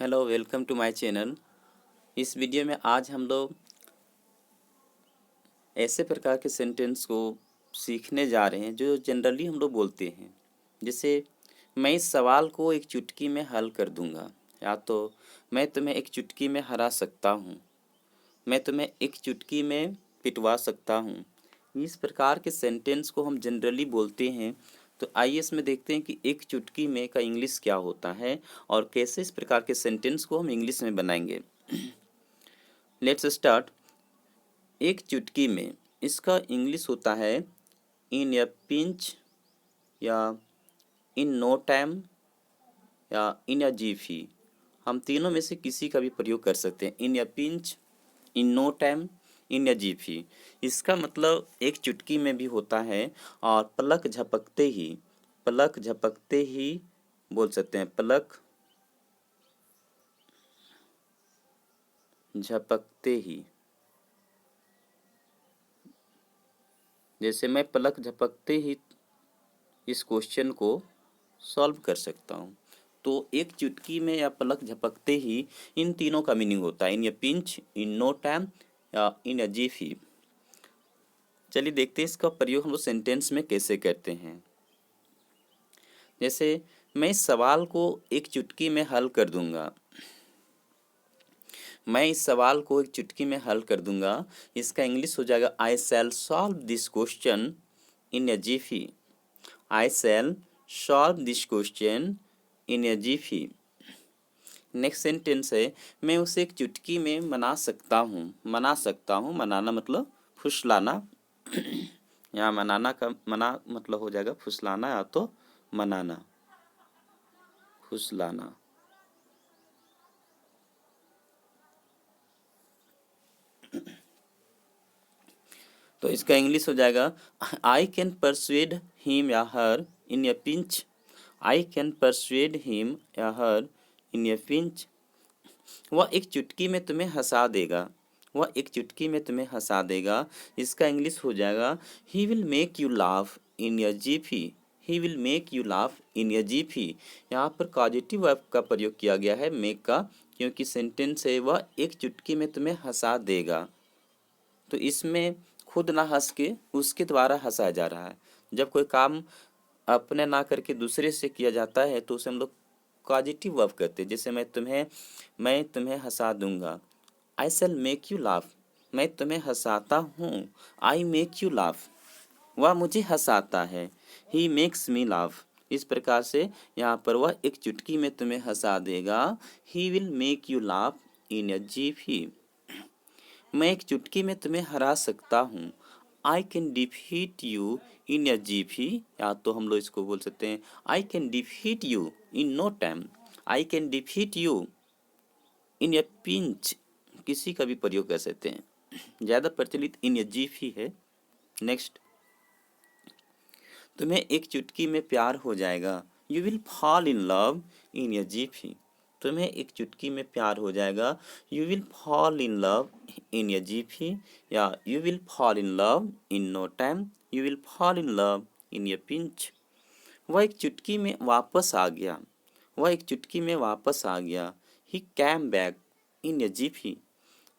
Hello, welcome to my channel. इस video में आज हम लोग ऐसे प्रकार के सेंटेंस को सीखने जा रहे हैं जो जनरली हम लोग बोलते हैं। जैसे मैं इस सवाल को एक चुटकी में हल कर दूंगा, या तो मैं तुम्हें एक चुटकी में हरा सकता हूँ, मैं तुम्हें एक चुटकी में पिटवा सकता हूँ। इस प्रकार के सेंटेंस को हम जनरली बोलते हैं। तो आइए इसमें देखते हैं कि एक चुटकी में का इंग्लिश क्या होता है और कैसे इस प्रकार के सेंटेंस को हम इंग्लिश में बनाएंगे। Let's start. एक चुटकी में इसका इंग्लिश होता है इन ए पिंच, या इन नो टाइम, या इन ए जीफी। हम तीनों में से किसी का भी प्रयोग कर सकते हैं। In a pinch, in no time, in a jiffy. इसका मतलब एक चुटकी में भी होता है और पलक झपकते ही बोल सकते हैं। पलक झपकते ही, जैसे मैं पलक झपकते ही इस क्वेश्चन को सॉल्व कर सकता हूँ। तो एक चुटकी में या पलक झपकते ही इन तीनों का मीनिंग होता है। In a pinch, in no time, या इन ए जिफी। चलिए देखते हैं इसका प्रयोग हम लोग सेंटेंस में कैसे करते हैं। जैसे मैं इस सवाल को एक चुटकी में हल कर दूंगा। मैं इस सवाल को एक चुटकी में हल कर दूंगा। इसका इंग्लिश हो जाएगा I shall solve this question in a jiffy. I shall solve this question in a jiffy. Next sentence है मैं उसे एक चुटकी में मना सकता हूँ। मनाना मतलब फुसलाना। यहाँ मनाना का मना मतलब हो जाएगा फुसलाना, या तो मनाना, फुसलाना। तो इसका इंग्लिश हो जाएगा आई कैन परsuade हिम या her in a pinch. I can persuade him या हर इन ए पिंच। वह एक चुटकी में तुम्हें हंसा देगा। वह एक चुटकी में तुम्हें हंसा देगा। इसका इंग्लिश हो जाएगा ही will make you laugh in your Zifi. He will make you laugh in your Zifi. यहाँ पर पॉजिटिव वर्ब का प्रयोग किया गया है, मेक का, क्योंकि सेंटेंस है वह एक चुटकी में तुम्हें हंसा देगा। तो इसमें खुद ना हंस के उसके द्वारा हंसाया जा रहा है। जब कोई काम अपने ना करके दूसरे से किया जाता है तो उसे हम लोग पॉजिटिव वर्ब कहते हैं। जैसे मैं तुम्हें हंसा दूंगा। आई शैल मेक यू लाफ। मैं तुम्हें हंसाता हूँ। I make you laugh. वह मुझे हंसाता है। He makes me laugh. इस प्रकार से यहाँ पर वह एक चुटकी में तुम्हें हंसा देगा। He will make you laugh in a jiffy. मैं एक चुटकी में तुम्हें हरा सकता हूँ। I can defeat you in a jiffy, या तो हम लोग इसको बोल सकते हैं I can defeat you in no time. I can defeat you in a pinch. किसी का भी प्रयोग कर सकते हैं, ज़्यादा प्रचलित इन ए जिफी है। नेक्स्ट, तुम्हें एक चुटकी में प्यार हो जाएगा। You will fall in love in a jiffy. तुम्हें एक चुटकी में प्यार हो जाएगा। You will fall in love in a jiffy, या you will fall in love in no time. You will fall in love in a pinch. वह एक चुटकी में वापस आ गया। वह एक चुटकी में वापस आ गया। He came back in a jiffy.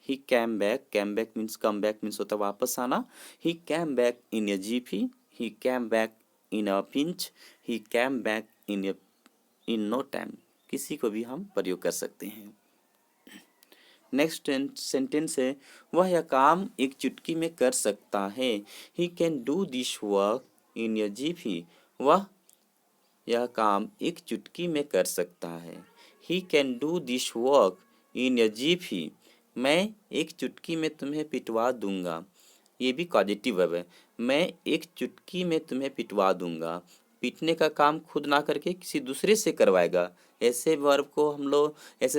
He came back means come back means होता है वापस आना। He came back in a jiffy. He came back in a pinch. He came back in no time. किसी को भी हम प्रयोग कर सकते हैं। नेक्स्ट सेंटेंस है वह यह काम एक चुटकी में कर सकता है। He can do this work in a jiffy. वह यह काम एक चुटकी में कर सकता है। He can do this work in a jiffy. मैं एक चुटकी में तुम्हें पिटवा दूंगा। ये भी पॉजिटिव वर्ब है। मैं एक चुटकी में तुम्हें पिटवा दूंगा। पीटने का काम खुद ना करके किसी दूसरे से करवाएगा। ऐसे वर्ब को हम लोग इस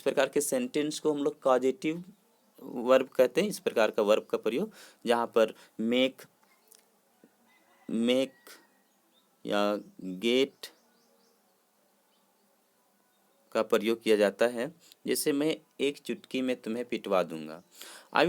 प्रकार के सेंटेंस को हम लोग पॉजिटिव वर्ब कहते हैं। इस प्रकार का वर्ब का प्रयोग जहाँ पर मेक या गेट का प्रयोग किया जाता है। जैसे मैं एक चुटकी में तुम्हें पिटवा दूंगा। I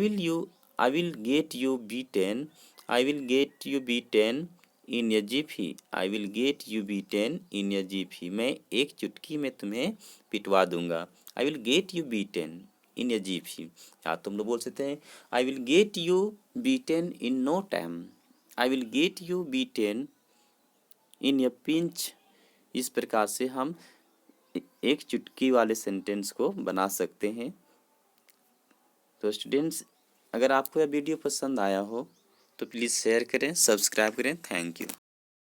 will get you beaten. I will get you beaten in a jiffy, I will get you beaten in a jiffy, मैं एक चुटकी में तुम्हें पिटवा दूंगा। I will get you beaten in a jiffy, या तुम लोग बोल सकते हैं I will get you beaten in no time, I will get you beaten in a pinch. इस प्रकार से हम एक चुटकी वाले सेंटेंस को बना सकते हैं। तो स्टूडेंट्स, अगर आपको यह वीडियो पसंद आया हो तो प्लीज़ शेयर करें, सब्सक्राइब करें। Thank you.